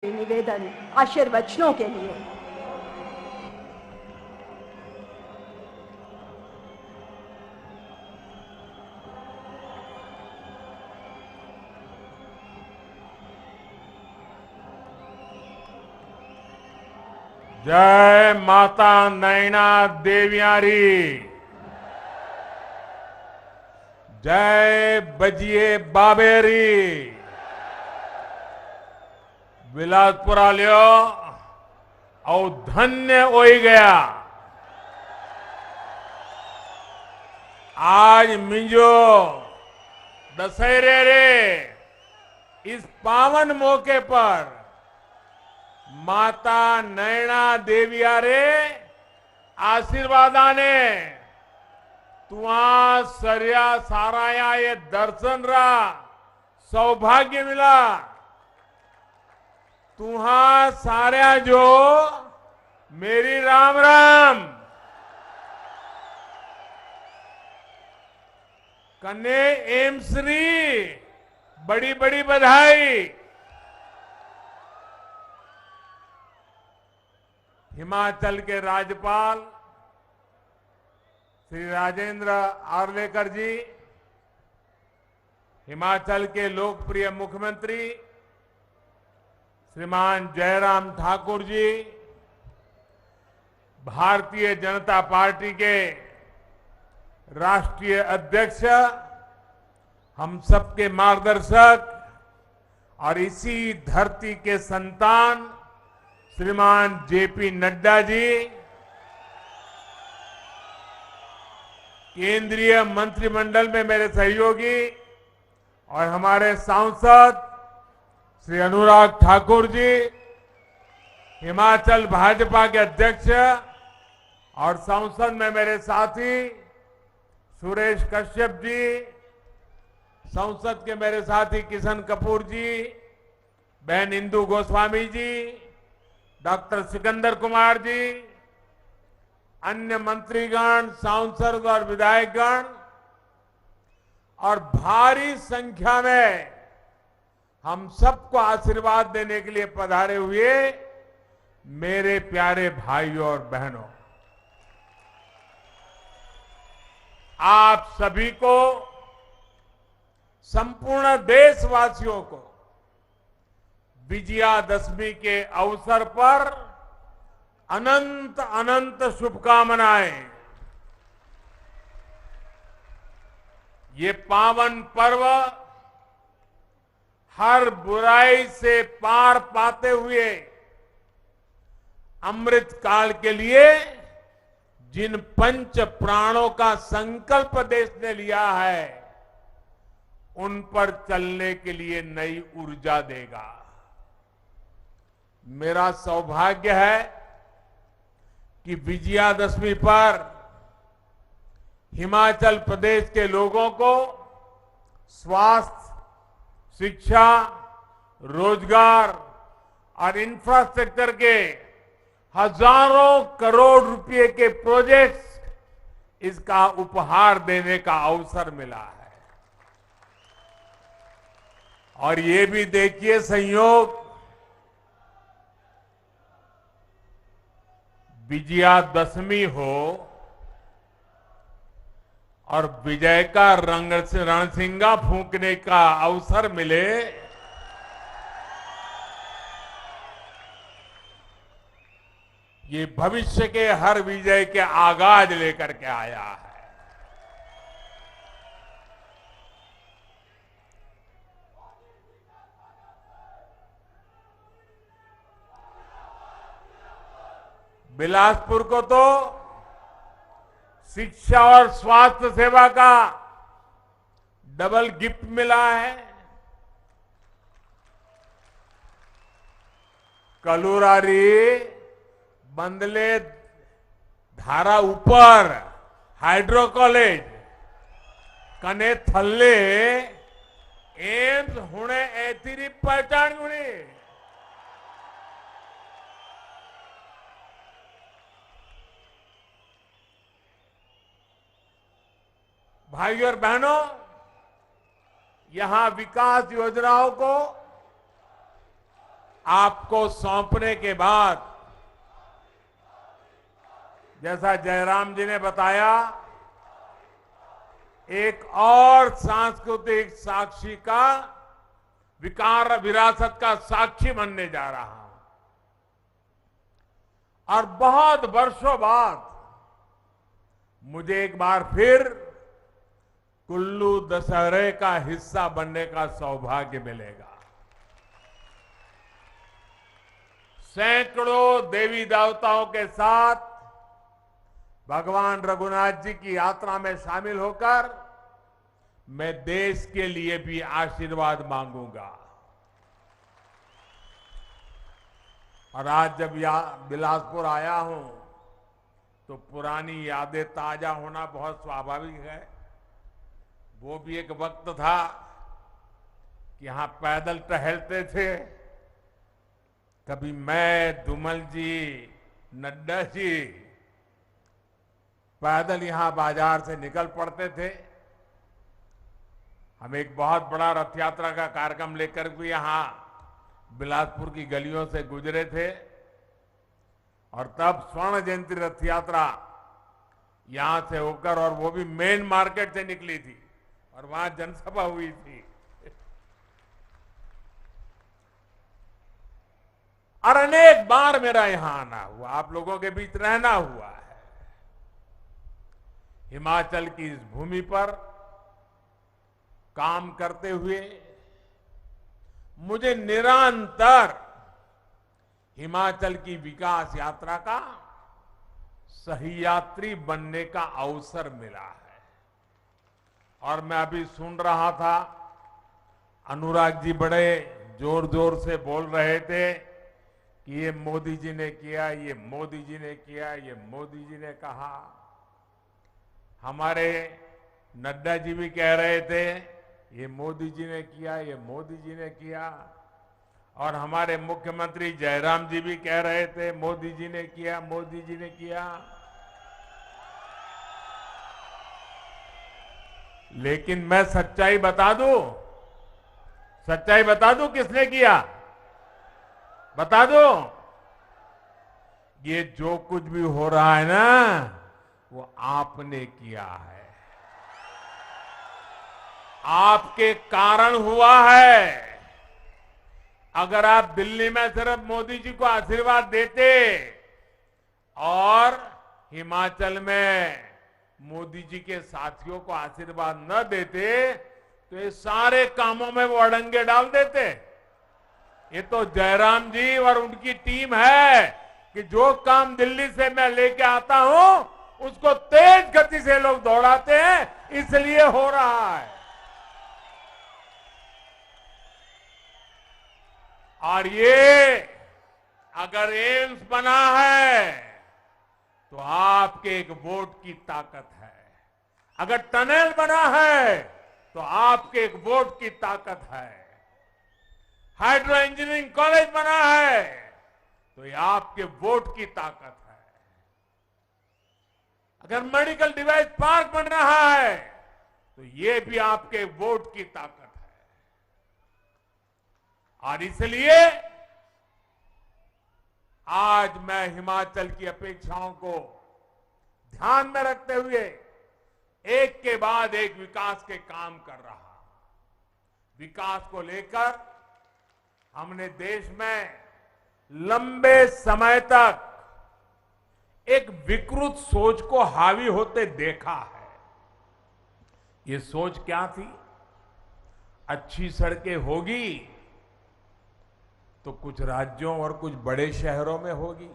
निवेदन आशीर्वचनों के लिए। जय माता नैना देवियारी, जय बजिए बाबेरी, बिलासपुरा लियो और धन्य हो गया। आज मिंजो दशहरे रे इस पावन मौके पर माता नैना देविया रे आशीर्वादाने तुआ सर्या साराया ये दर्शन रा सौभाग्य मिला। तुहा सारा जो मेरी राम राम कन्ने एमश्री बड़ी बड़ी बधाई। हिमाचल के राज्यपाल श्री राजेंद्र आर्लेकर जी, हिमाचल के लोकप्रिय मुख्यमंत्री श्रीमान जयराम ठाकुर जी, भारतीय जनता पार्टी के राष्ट्रीय अध्यक्ष, हम सबके मार्गदर्शक और इसी धरती के संतान श्रीमान जेपी नड्डा जी, केंद्रीय मंत्रिमंडल में मेरे सहयोगी और हमारे सांसद श्री अनुराग ठाकुर जी, हिमाचल भाजपा के अध्यक्ष और संसद में मेरे साथी सुरेश कश्यप जी, संसद के मेरे साथी किशन कपूर जी, बहन इंदु गोस्वामी जी, डॉक्टर सिकंदर कुमार जी, अन्य मंत्रीगण, सांसद और विधायकगण और भारी संख्या में हम सबको आशीर्वाद देने के लिए पधारे हुए मेरे प्यारे भाइयों और बहनों, आप सभी को, संपूर्ण देशवासियों को विजयादशमी के अवसर पर अनंत अनंत शुभकामनाएं। ये पावन पर्व हर बुराई से पार पाते हुए अमृत काल के लिए जिन पंच प्राणों का संकल्प देश ने लिया है, उन पर चलने के लिए नई ऊर्जा देगा। मेरा सौभाग्य है कि विजयादशमी पर हिमाचल प्रदेश के लोगों को स्वास्थ्य, शिक्षा, रोजगार और इंफ्रास्ट्रक्चर के हजारों करोड़ रुपए के प्रोजेक्ट्स इसका उपहार देने का अवसर मिला है। और ये भी देखिए संयोग, विजयादशमी हो और विजय का रणसिंगा फूंकने का अवसर मिले, ये भविष्य के हर विजय के आगाज लेकर के आया है। बिलासपुर को तो शिक्षा और स्वास्थ्य सेवा का डबल गिफ्ट मिला है। कलुरारी बंदले धारा ऊपर हाइड्रो कॉलेज कने थल्ले एम्स हुणे एतिरी पहचान गुणी। भाइयों और बहनों, यहां विकास योजनाओं को आपको सौंपने के बाद जैसा जयराम जी ने बताया, एक और सांस्कृतिक साक्षी का विकार विरासत का साक्षी बनने जा रहा हूं। और बहुत वर्षों बाद मुझे एक बार फिर कुल्लू दशहरे का हिस्सा बनने का सौभाग्य मिलेगा। सैकड़ों देवी देवताओं के साथ भगवान रघुनाथ जी की यात्रा में शामिल होकर मैं देश के लिए भी आशीर्वाद मांगूंगा। और आज जब बिलासपुर आया हूं तो पुरानी यादें ताजा होना बहुत स्वाभाविक है। वो भी एक वक्त था कि यहां पैदल टहलते थे। कभी मैं, धूमल जी, नड्डा जी पैदल यहां बाजार से निकल पड़ते थे। हम एक बहुत बड़ा रथ यात्रा का कार्यक्रम लेकर भी यहां बिलासपुर की गलियों से गुजरे थे। और तब स्वर्ण जयंती रथ यात्रा यहां से होकर, और वो भी मेन मार्केट से निकली थी और वहां जनसभा हुई थी। और अनेक बार मेरा यहां आना हुआ, आप लोगों के बीच रहना हुआ है। हिमाचल की इस भूमि पर काम करते हुए मुझे निरंतर हिमाचल की विकास यात्रा का सही यात्री बनने का अवसर मिला है। और मैं अभी सुन रहा था, अनुराग जी बड़े जोर जोर से बोल रहे थे कि ये मोदी जी ने किया, ये मोदी जी ने किया, ये मोदी जी ने कहा। हमारे नड्डा जी भी कह रहे थे ये मोदी जी ने किया, ये मोदी जी ने किया। और हमारे मुख्यमंत्री जयराम जी भी कह रहे थे मोदी जी ने किया, मोदी जी ने किया। लेकिन मैं सच्चाई बता दूं, सच्चाई बता दूं किसने किया, बता दो। ये जो कुछ भी हो रहा है ना, वो आपने किया है, आपके कारण हुआ है। अगर आप दिल्ली में सिर्फ मोदी जी को आशीर्वाद देते और हिमाचल में मोदी जी के साथियों को आशीर्वाद न देते तो ये सारे कामों में वो अड़ंगे डाल देते। ये तो जयराम जी और उनकी टीम है कि जो काम दिल्ली से मैं लेके आता हूं उसको तेज गति से लोग दौड़ाते हैं, इसलिए हो रहा है। और ये अगर एम्स बना है तो आपके एक वोट की ताकत है, अगर टनल बना है तो आपके एक वोट की ताकत है, हाइड्रो इंजीनियरिंग कॉलेज बना है तो ये आपके वोट की ताकत है, अगर मेडिकल डिवाइस पार्क बन रहा है तो ये भी आपके वोट की ताकत है। और इसलिए आज मैं हिमाचल की अपेक्षाओं को ध्यान में रखते हुए एक के बाद एक विकास के काम कर रहा हूं। विकास को लेकर हमने देश में लंबे समय तक एक विकृत सोच को हावी होते देखा है। ये सोच क्या थी? अच्छी सड़कें होगी तो कुछ राज्यों और कुछ बड़े शहरों में होगी,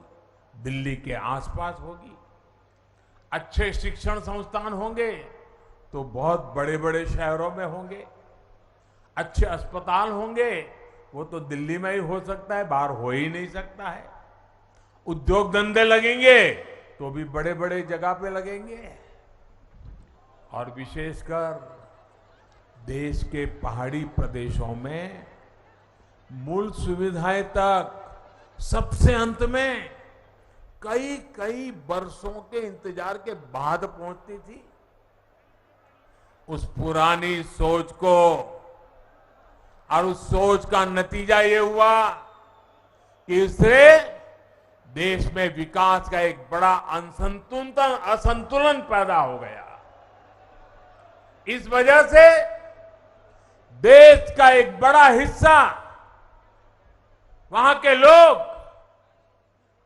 दिल्ली के आसपास होगी। अच्छे शिक्षण संस्थान होंगे तो बहुत बड़े बड़े शहरों में होंगे। अच्छे अस्पताल होंगे, वो तो दिल्ली में ही हो सकता है, बाहर हो ही नहीं सकता है। उद्योग धंधे लगेंगे तो भी बड़े बड़े जगह पे लगेंगे। और विशेषकर देश के पहाड़ी प्रदेशों में मूल सुविधाएं तक सबसे अंत में कई कई वर्षों के इंतजार के बाद पहुंचती थी। उस पुरानी सोच को और उस सोच का नतीजा ये हुआ कि इससे देश में विकास का एक बड़ा असंतुलन पैदा हो गया। इस वजह से देश का एक बड़ा हिस्सा, वहां के लोग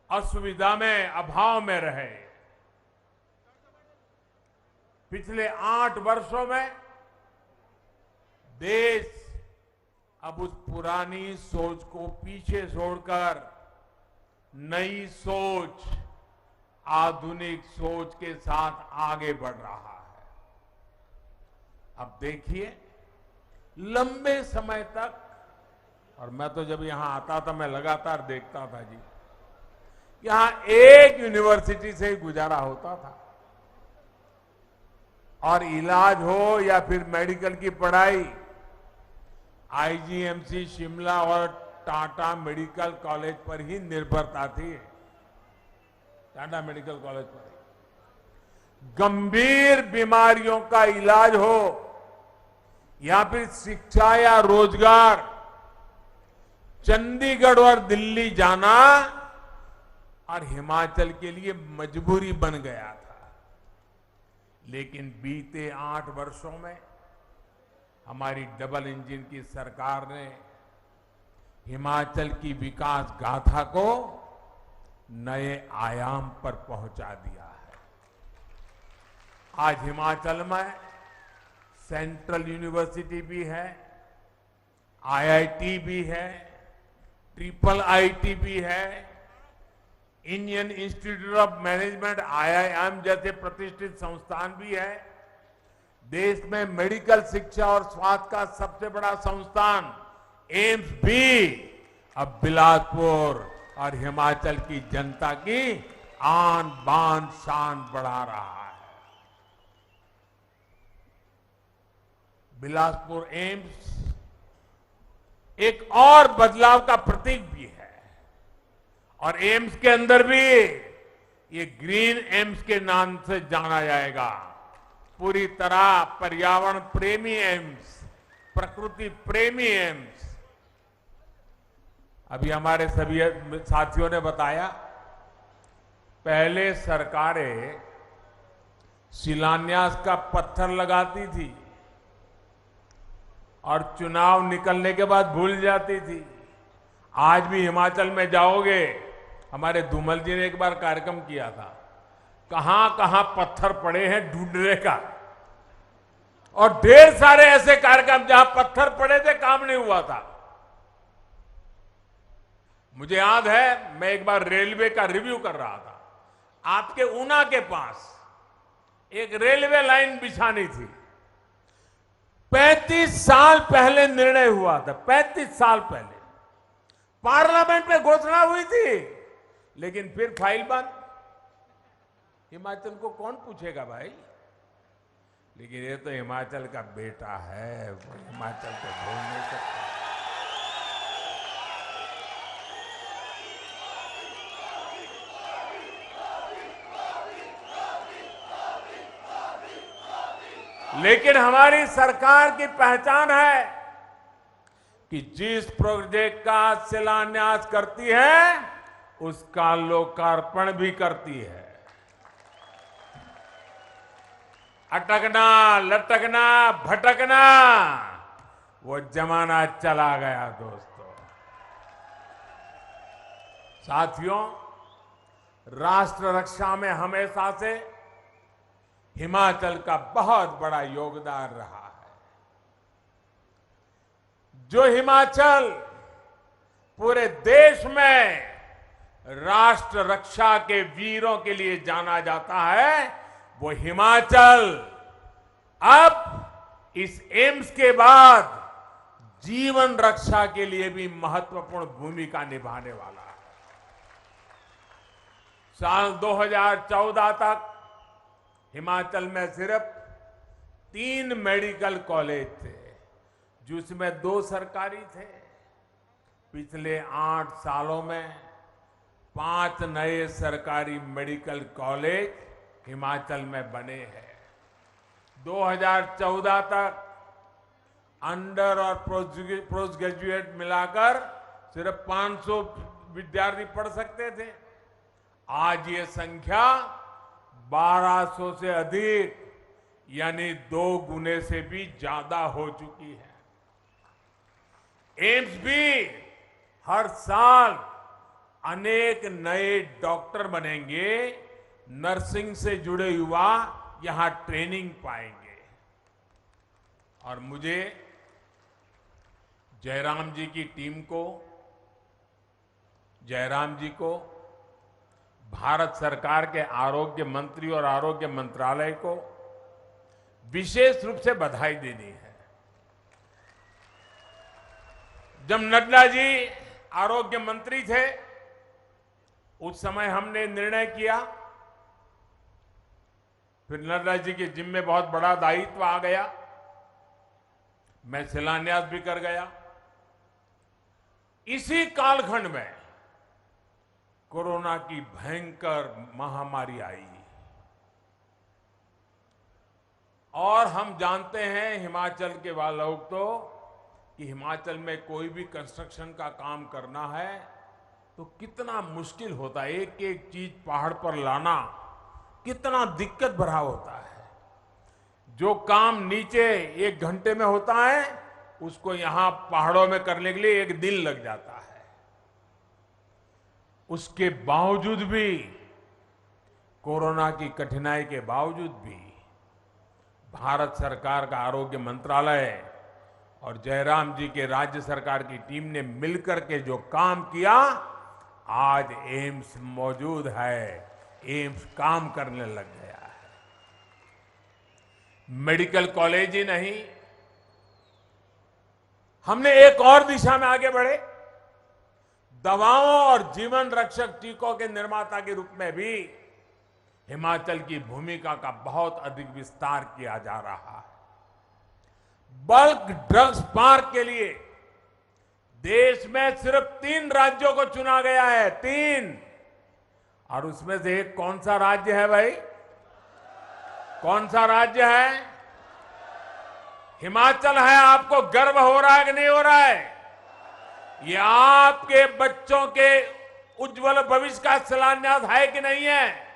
असुविधा में, अभाव में रहे। पिछले 8 वर्षों में देश अब उस पुरानी सोच को पीछे छोड़कर नई सोच, आधुनिक सोच के साथ आगे बढ़ रहा है। अब देखिए, लंबे समय तक, और मैं तो जब यहां आता था मैं लगातार देखता था जी, यहां एक यूनिवर्सिटी से ही गुजारा होता था, और इलाज हो या फिर मेडिकल की पढ़ाई आईजीएमसी शिमला और टाटा मेडिकल कॉलेज पर ही निर्भरता थी। टाटा मेडिकल कॉलेज पर गंभीर बीमारियों का इलाज हो या फिर शिक्षा या रोजगार, चंडीगढ़ और दिल्ली जाना और हिमाचल के लिए मजबूरी बन गया था। लेकिन बीते 8 वर्षों में हमारी डबल इंजन की सरकार ने हिमाचल की विकास गाथा को नए आयाम पर पहुंचा दिया है। आज हिमाचल में सेंट्रल यूनिवर्सिटी भी है, आईआईटी भी है, ट्रिपल आईटी भी है, Indian institute of management IIM जैसे प्रतिष्ठित संस्थान भी है। देश में मेडिकल शिक्षा और स्वास्थ्य का सबसे बड़ा संस्थान एम्स भी अब बिलासपुर और हिमाचल की जनता की आन बान शान बढ़ा रहा है। बिलासपुर एम्स एक और बदलाव का प्रतीक भी है, और एम्स के अंदर भी ये ग्रीन एम्स के नाम से जाना जाएगा। पूरी तरह पर्यावरण प्रेमी एम्स, प्रकृति प्रेमी एम्स। अभी हमारे सभी साथियों ने बताया, पहले सरकारें शिलान्यास का पत्थर लगाती थी और चुनाव निकलने के बाद भूल जाती थी। आज भी हिमाचल में जाओगे, हमारे धूमल जी ने एक बार कार्यक्रम किया था, कहां कहां पत्थर पड़े हैं ढूंढने का, और ढेर सारे ऐसे कार्यक्रम जहां पत्थर पड़े थे, काम नहीं हुआ था। मुझे याद है, मैं एक बार रेलवे का रिव्यू कर रहा था। आपके ऊना के पास एक रेलवे लाइन बिछानी थी। 35 साल पहले निर्णय हुआ था, 35 साल पहले पार्लियामेंट में घोषणा हुई थी, लेकिन फिर फाइल बंद। हिमाचल को कौन पूछेगा भाई? लेकिन ये तो हिमाचल का बेटा है, वो हिमाचल को भूल नहीं सकता। लेकिन हमारी सरकार की पहचान है कि जिस प्रोजेक्ट का शिलान्यास करती है उसका लोकार्पण भी करती है। अटकना, लटकना, भटकना, वो जमाना चला गया दोस्तों। साथियों, राष्ट्र रक्षा में हमेशा से हिमाचल का बहुत बड़ा योगदान रहा है। जो हिमाचल पूरे देश में राष्ट्र रक्षा के वीरों के लिए जाना जाता है, वो हिमाचल अब इस एम्स के बाद जीवन रक्षा के लिए भी महत्वपूर्ण भूमिका निभाने वाला है। साल 2014 तक हिमाचल में सिर्फ 3 मेडिकल कॉलेज थे, जिसमें 2 सरकारी थे। पिछले 8 सालों में 5 नए सरकारी मेडिकल कॉलेज हिमाचल में बने हैं। 2014 तक अंडर और पोस्ट ग्रेजुएट मिलाकर सिर्फ 500 विद्यार्थी पढ़ सकते थे। आज ये संख्या 1200 से अधिक यानी 2 गुने से भी ज्यादा हो चुकी है। एम्स भी हर साल अनेक नए डॉक्टर बनेंगे, नर्सिंग से जुड़े युवा यहां ट्रेनिंग पाएंगे। और मुझे जयराम जी की टीम को, जयराम जी को, भारत सरकार के आरोग्य मंत्री और आरोग्य मंत्रालय को विशेष रूप से बधाई देनी है। जब नड्डा जी आरोग्य मंत्री थे उस समय हमने निर्णय किया, फिर नड्डा जी के जिम्मे बहुत बड़ा दायित्व आ गया, मैं शिलान्यास भी कर गया। इसी कालखंड में कोरोना की भयंकर महामारी आई और हम जानते हैं हिमाचल के वाले लोग तो कि हिमाचल में कोई भी कंस्ट्रक्शन का काम करना है तो कितना मुश्किल होता है। एक एक चीज पहाड़ पर लाना कितना दिक्कत भरा होता है। जो काम नीचे 1 घंटे में होता है उसको यहां पहाड़ों में करने के लिए 1 दिन लग जाता है। उसके बावजूद भी, कोरोना की कठिनाई के बावजूद भी भारत सरकार का आरोग्य मंत्रालय और जयराम जी के राज्य सरकार की टीम ने मिलकर के जो काम किया, आज एम्स मौजूद है, एम्स काम करने लग गया है। मेडिकल कॉलेज ही नहीं, हमने एक और दिशा में आगे बढ़े। दवाओं और जीवन रक्षक टीकों के निर्माता के रूप में भी हिमाचल की भूमिका का बहुत अधिक विस्तार किया जा रहा है। बल्क ड्रग्स पार्क के लिए देश में सिर्फ 3 राज्यों को चुना गया है, 3। और उसमें से एक कौन सा राज्य है भाई? कौन सा राज्य है? हिमाचल है। आपको गर्व हो रहा है कि नहीं हो रहा है? ये आपके बच्चों के उज्जवल भविष्य का शिलान्यास है कि नहीं है?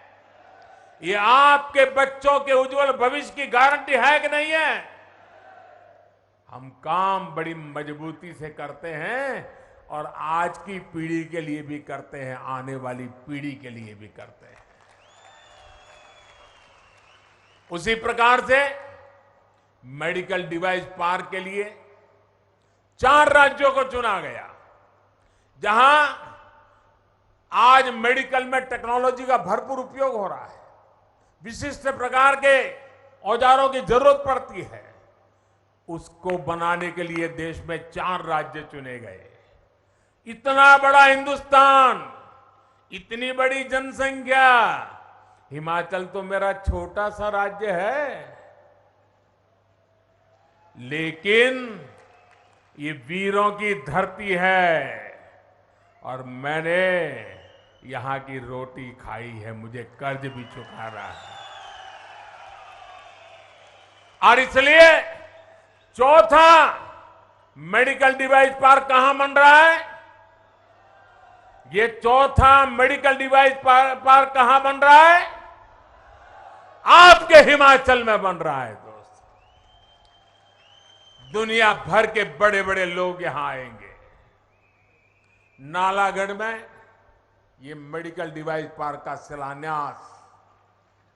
ये आपके बच्चों के उज्जवल भविष्य की गारंटी है कि नहीं है? हम काम बड़ी मजबूती से करते हैं और आज की पीढ़ी के लिए भी करते हैं, आने वाली पीढ़ी के लिए भी करते हैं। उसी प्रकार से मेडिकल डिवाइस पार्क के लिए 4 राज्यों को चुना गया, जहां आज मेडिकल में टेक्नोलॉजी का भरपूर उपयोग हो रहा है। विशिष्ट प्रकार के औजारों की जरूरत पड़ती है, उसको बनाने के लिए देश में 4 राज्य चुने गए। इतना बड़ा हिंदुस्तान, इतनी बड़ी जनसंख्या, हिमाचल तो मेरा छोटा सा राज्य है, लेकिन ये वीरों की धरती है और मैंने यहां की रोटी खाई है, मुझे कर्ज भी चुका रहा है। और इसलिए चौथा मेडिकल डिवाइस पार्क कहां बन रहा है? ये चौथा मेडिकल डिवाइस पार्क कहां बन रहा है? आपके हिमाचल में बन रहा है। दोस्त, दुनिया भर के बड़े बड़े लोग यहां आएंगे। नालागढ़ में ये मेडिकल डिवाइस पार्क का शिलान्यास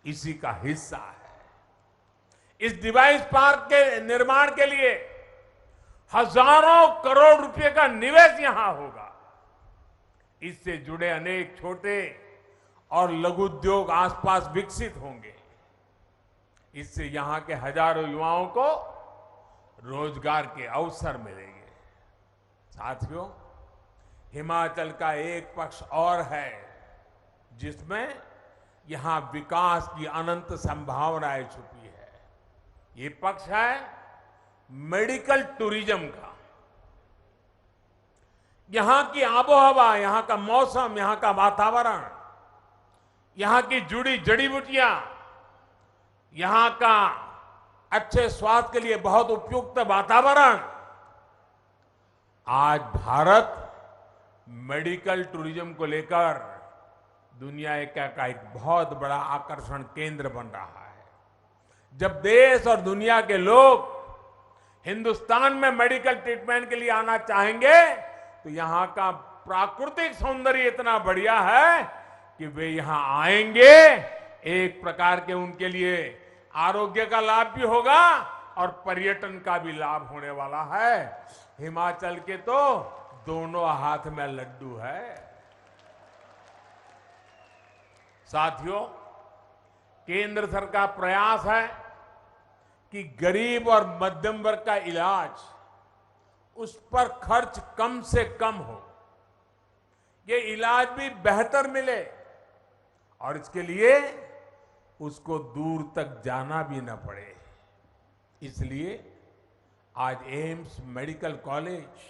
इसी का हिस्सा है। इस डिवाइस पार्क के निर्माण के लिए हजारों करोड़ रुपए का निवेश यहां होगा। इससे जुड़े अनेक छोटे और लघु उद्योग आसपास विकसित होंगे। इससे यहां के हजारों युवाओं को रोजगार के अवसर मिलेंगे। साथियों, हिमाचल का एक पक्ष और है जिसमें यहां विकास की अनंत संभावनाएं छुपी है। ये पक्ष है मेडिकल टूरिज्म का। यहां की आबोहवा, यहां का मौसम, यहां का वातावरण, यहां की जुड़ी जड़ी बूटियां, यहां का अच्छे स्वास्थ्य के लिए बहुत उपयुक्त वातावरण आज भारत मेडिकल टूरिज्म को लेकर दुनिया का एक बहुत बड़ा आकर्षण केंद्र बन रहा है। जब देश और दुनिया के लोग हिंदुस्तान में मेडिकल ट्रीटमेंट के लिए आना चाहेंगे तो यहां का प्राकृतिक सौंदर्य इतना बढ़िया है कि वे यहां आएंगे। एक प्रकार के उनके लिए आरोग्य का लाभ भी होगा और पर्यटन का भी लाभ होने वाला है। हिमाचल के तो दोनों हाथ में लड्डू है। साथियों, केंद्र सरकार प्रयास है कि गरीब और मध्यम वर्ग का इलाज उस पर खर्च कम से कम हो, ये इलाज भी बेहतर मिले और इसके लिए उसको दूर तक जाना भी न पड़े। इसलिए आज एम्स मेडिकल कॉलेज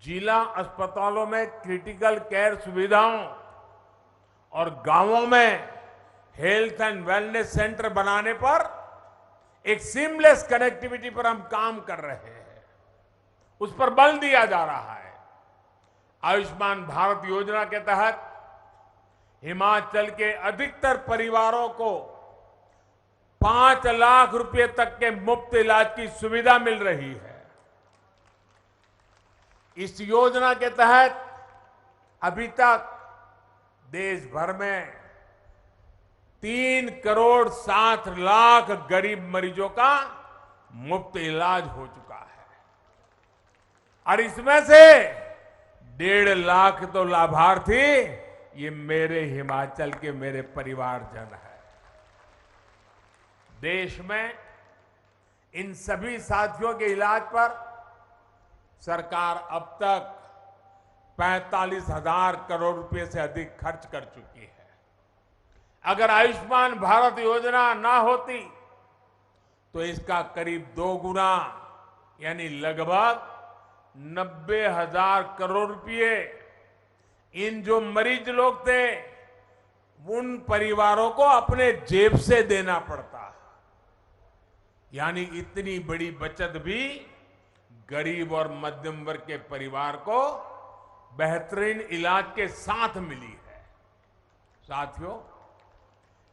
जिला अस्पतालों में क्रिटिकल केयर सुविधाओं और गांवों में हेल्थ एंड वेलनेस सेंटर बनाने पर एक सीमलेस कनेक्टिविटी पर हम काम कर रहे हैं, उस पर बल दिया जा रहा है। आयुष्मान भारत योजना के तहत हिमाचल के अधिकतर परिवारों को 5 लाख रुपए तक के मुफ्त इलाज की सुविधा मिल रही है। इस योजना के तहत अभी तक देश भर में 3 करोड़ 7 लाख गरीब मरीजों का मुफ्त इलाज हो चुका है और इसमें से 1.5 लाख तो लाभार्थी ये मेरे हिमाचल के मेरे परिवारजन है। देश में इन सभी साथियों के इलाज पर सरकार अब तक 45,000 करोड़ रुपए से अधिक खर्च कर चुकी है। अगर आयुष्मान भारत योजना ना होती तो इसका करीब 2 गुना यानी लगभग 90,000 करोड़ रुपए इन जो मरीज लोग थे उन परिवारों को अपने जेब से देना पड़ता। यानी इतनी बड़ी बचत भी गरीब और मध्यम वर्ग के परिवार को बेहतरीन इलाज के साथ मिली है। साथियों,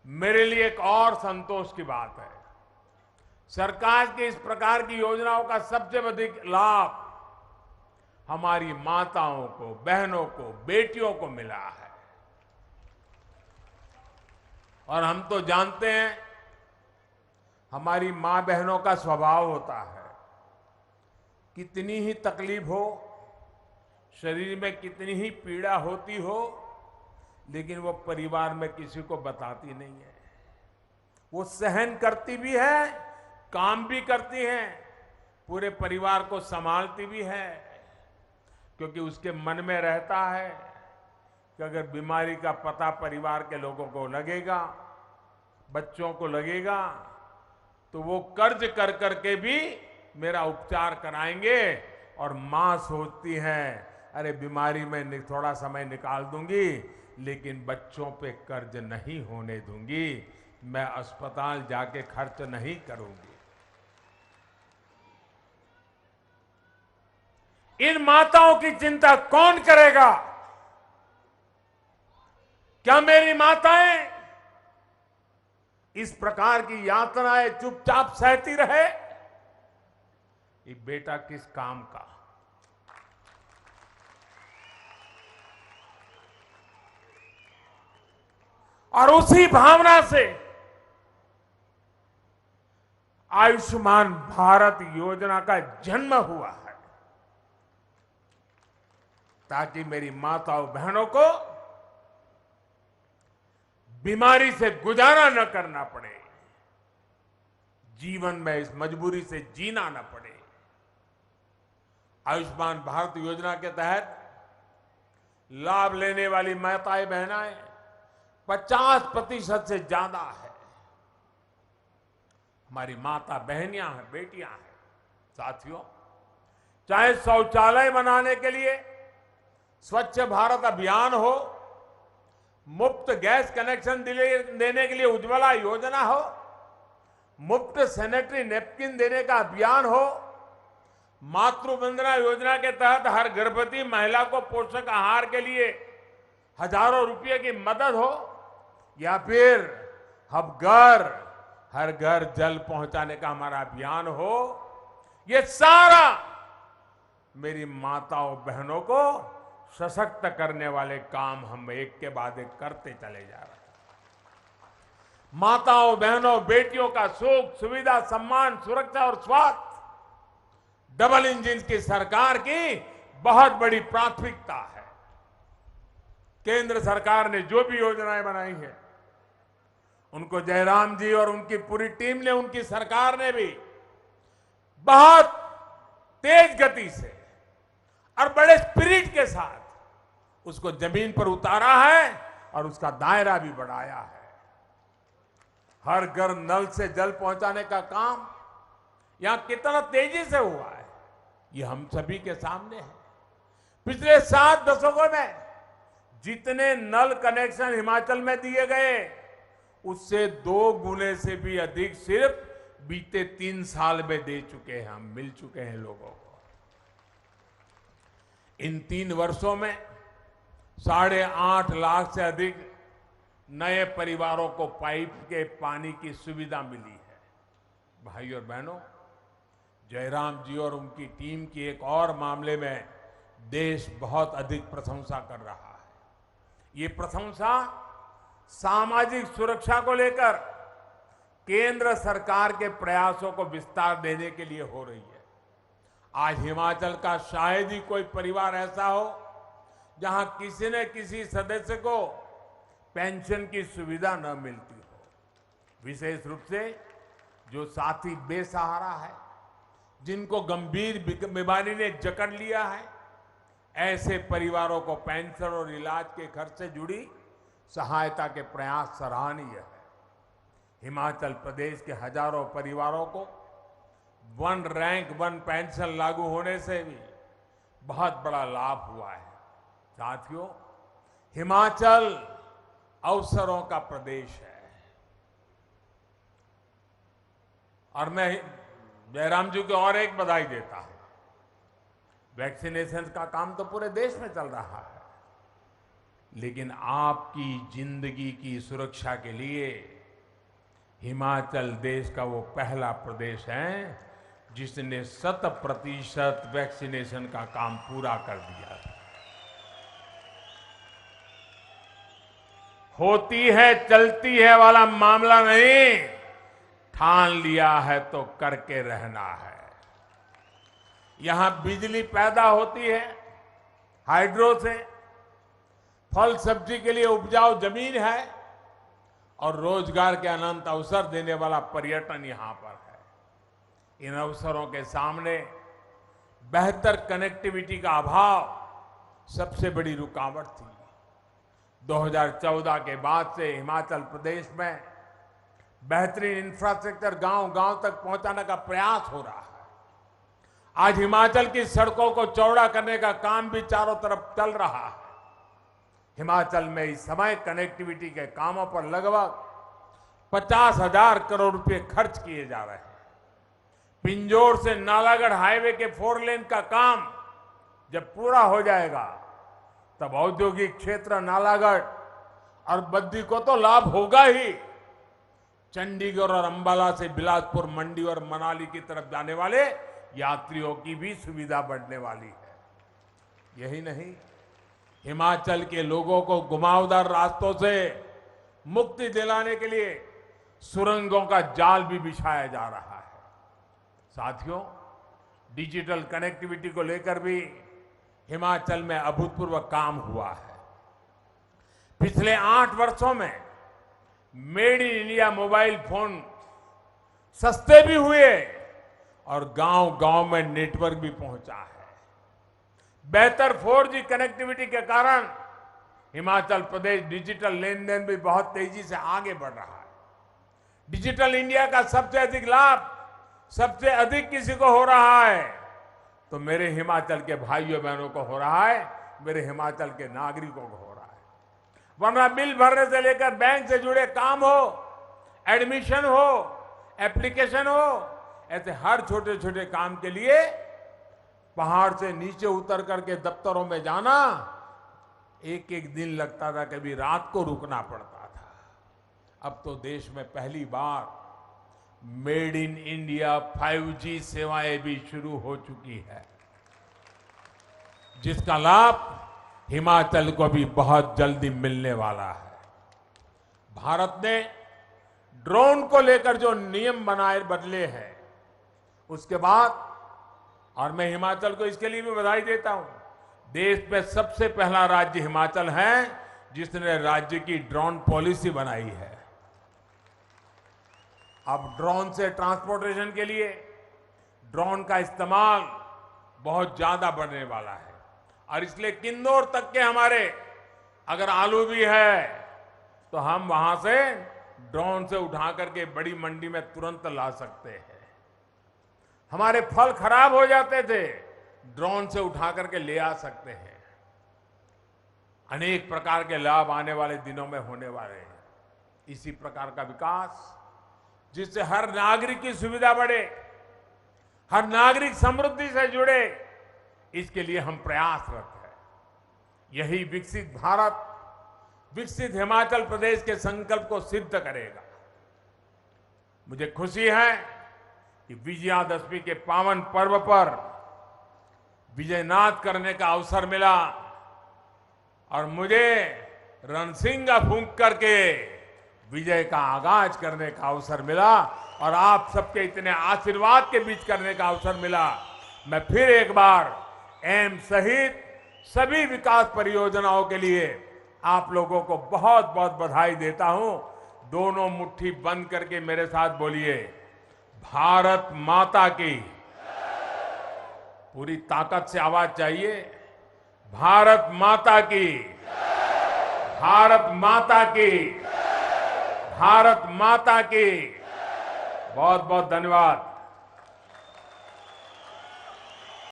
मेरे लिए एक और संतोष की बात है, सरकार की इस प्रकार की योजनाओं का सबसे अधिक लाभ हमारी माताओं को, बहनों को, बेटियों को मिला है। और हम तो जानते हैं हमारी मां बहनों का स्वभाव होता है, कितनी ही तकलीफ हो, शरीर में कितनी ही पीड़ा होती हो, लेकिन वो परिवार में किसी को बताती नहीं है। वो सहन करती भी है, काम भी करती हैं, पूरे परिवार को संभालती भी है, क्योंकि उसके मन में रहता है कि अगर बीमारी का पता परिवार के लोगों को लगेगा, बच्चों को लगेगा, तो वो कर्ज कर करके भी मेरा उपचार कराएंगे। और मां सोचती है अरे बीमारी में थोड़ा समय निकाल दूंगी, लेकिन बच्चों पे कर्ज नहीं होने दूंगी, मैं अस्पताल जाके खर्च नहीं करूंगी। इन माताओं की चिंता कौन करेगा? क्या मेरी माताएं इस प्रकार की यातनाएं चुपचाप सहती रहे? ये बेटा किस काम का? और उसी भावना से आयुष्मान भारत योजना का जन्म हुआ है, ताकि मेरी माताओं बहनों को बीमारी से गुजारा न करना पड़े, जीवन में इस मजबूरी से जीना न पड़े। आयुष्मान भारत योजना के तहत लाभ लेने वाली माताएं बहनाएं 50% से ज्यादा है। हमारी माता बहनियां हैं, बेटियां हैं। साथियों, चाहे शौचालय बनाने के लिए स्वच्छ भारत अभियान हो, मुफ्त गैस कनेक्शन देने के लिए उज्ज्वला योजना हो, मुफ्त सैनिटरी नैपकिन देने का अभियान हो, मातृ वंदना योजना के तहत हर गर्भवती महिला को पोषक आहार के लिए हजारों रुपए की मदद हो, या फिर हर घर जल पहुंचाने का हमारा अभियान हो, ये सारा मेरी माताओं बहनों को सशक्त करने वाले काम हम एक के बाद एक करते चले जा रहे हैं। माताओं बहनों बेटियों का सुख सुविधा सम्मान सुरक्षा और स्वास्थ्य डबल इंजन की सरकार की बहुत बड़ी प्राथमिकता है। केंद्र सरकार ने जो भी योजनाएं बनाई हैं, उनको जयराम जी और उनकी पूरी टीम ने, उनकी सरकार ने भी बहुत तेज गति से और बड़े स्पिरिट के साथ उसको जमीन पर उतारा है और उसका दायरा भी बढ़ाया है। हर घर नल से जल पहुंचाने का काम यहां कितना तेजी से हुआ है, ये हम सभी के सामने है। पिछले 7 दशकों में जितने नल कनेक्शन हिमाचल में दिए गए, उससे 2 गुने से भी अधिक सिर्फ बीते 3 साल में दे चुके हैं, हम मिल चुके हैं लोगों को। इन 3 वर्षों में 8.5 लाख से अधिक नए परिवारों को पाइप के पानी की सुविधा मिली है। भाई और बहनों, जयराम जी और उनकी टीम की एक और मामले में देश बहुत अधिक प्रशंसा कर रहा है। ये प्रशंसा सामाजिक सुरक्षा को लेकर केंद्र सरकार के प्रयासों को विस्तार देने के लिए हो रही है। आज हिमाचल का शायद ही कोई परिवार ऐसा हो जहां किसी न किसी सदस्य को पेंशन की सुविधा न मिलती हो। विशेष रूप से जो साथी बेसहारा है, जिनको गंभीर बीमारी ने जकड़ लिया है, ऐसे परिवारों को पेंशन और इलाज के खर्च से जुड़ी सहायता के प्रयास सराहनीय है। हिमाचल प्रदेश के हजारों परिवारों को 1 रैंक 1 पेंशन लागू होने से भी बहुत बड़ा लाभ हुआ है। साथियों, हिमाचल अवसरों का प्रदेश है और मैं जयराम जी को और एक बधाई देता हूं। वैक्सीनेशन का काम तो पूरे देश में चल रहा है, लेकिन आपकी जिंदगी की सुरक्षा के लिए हिमाचल देश का वो पहला प्रदेश है जिसने 100% वैक्सीनेशन का काम पूरा कर दिया है। होती है चलती है वाला मामला नहीं, ठान लिया है तो करके रहना है। यहां बिजली पैदा होती है हाइड्रो से, फल सब्जी के लिए उपजाऊ जमीन है और रोजगार के अनंत अवसर देने वाला पर्यटन यहां पर है। इन अवसरों के सामने बेहतर कनेक्टिविटी का अभाव सबसे बड़ी रुकावट थी। 2014 के बाद से हिमाचल प्रदेश में बेहतरीन इंफ्रास्ट्रक्चर गांव-गांव तक पहुंचाने का प्रयास हो रहा है। आज हिमाचल की सड़कों को चौड़ा करने का काम भी चारों तरफ चल रहा है। हिमाचल में इस समय कनेक्टिविटी के कामों पर लगभग 50,000 करोड़ रुपए खर्च किए जा रहे हैं। पिंजौर से नालागढ़ हाईवे के 4 लेन का काम जब पूरा हो जाएगा, तब औद्योगिक क्षेत्र नालागढ़ और बद्दी को तो लाभ होगा ही, चंडीगढ़ और अंबाला से बिलासपुर मंडी और मनाली की तरफ जाने वाले यात्रियों की भी सुविधा बढ़ने वाली है। यही नहीं, हिमाचल के लोगों को घुमावदार रास्तों से मुक्ति दिलाने के लिए सुरंगों का जाल भी बिछाया जा रहा है। साथियों, डिजिटल कनेक्टिविटी को लेकर भी हिमाचल में अभूतपूर्व काम हुआ है। पिछले 8 वर्षों में made in India mobile phone सस्ते भी हुए और गांव-गांव में नेटवर्क भी पहुंचा है। बेहतर 4G कनेक्टिविटी के कारण हिमाचल प्रदेश डिजिटल लेन देन भी बहुत तेजी से आगे बढ़ रहा है। डिजिटल इंडिया का सबसे अधिक लाभ सबसे अधिक किसी को हो रहा है तो मेरे हिमाचल के भाइयों बहनों को हो रहा है, मेरे हिमाचल के नागरिकों को हो रहा है। वरना बिल भरने से लेकर बैंक से जुड़े काम हो, एडमिशन हो, एप्लीकेशन हो, ऐसे हर छोटे छोटे काम के लिए पहाड़ से नीचे उतर करके दफ्तरों में जाना एक एक दिन लगता था, कभी रात को रुकना पड़ता था। अब तो देश में पहली बार मेड इन इंडिया 5G सेवाएं भी शुरू हो चुकी है, जिसका लाभ हिमाचल को भी बहुत जल्दी मिलने वाला है। भारत ने ड्रोन को लेकर जो नियम बनाए बदले हैं, उसके बाद, और मैं हिमाचल को इसके लिए भी बधाई देता हूं, देश में सबसे पहला राज्य हिमाचल है जिसने राज्य की ड्रोन पॉलिसी बनाई है। अब ड्रोन से ट्रांसपोर्टेशन के लिए ड्रोन का इस्तेमाल बहुत ज्यादा बढ़ने वाला है, और इसलिए किन्नौर तक के हमारे अगर आलू भी है तो हम वहां से ड्रोन से उठा करके बड़ी मंडी में तुरंत ला सकते हैं। हमारे फल खराब हो जाते थे, ड्रोन से उठा करके ले आ सकते हैं। अनेक प्रकार के लाभ आने वाले दिनों में होने वाले हैं। इसी प्रकार का विकास जिससे हर नागरिक की सुविधा बढ़े, हर नागरिक समृद्धि से जुड़े, इसके लिए हम प्रयासरत हैं। यही विकसित भारत, विकसित हिमाचल प्रदेश के संकल्प को सिद्ध करेगा। मुझे खुशी है कि विजयादशमी के पावन पर्व पर विजयनाद करने का अवसर मिला, और मुझे रणसिंगा फूंक करके विजय का आगाज करने का अवसर मिला, और आप सबके इतने आशीर्वाद के बीच करने का अवसर मिला। मैं फिर एक बार एम्स सहित सभी विकास परियोजनाओं के लिए आप लोगों को बहुत बहुत बधाई देता हूं। दोनों मुट्ठी बंद करके मेरे साथ बोलिए, भारत माता की। पूरी ताकत से आवाज चाहिए, भारत माता की, भारत माता की, भारत माता की। बहुत बहुत धन्यवाद।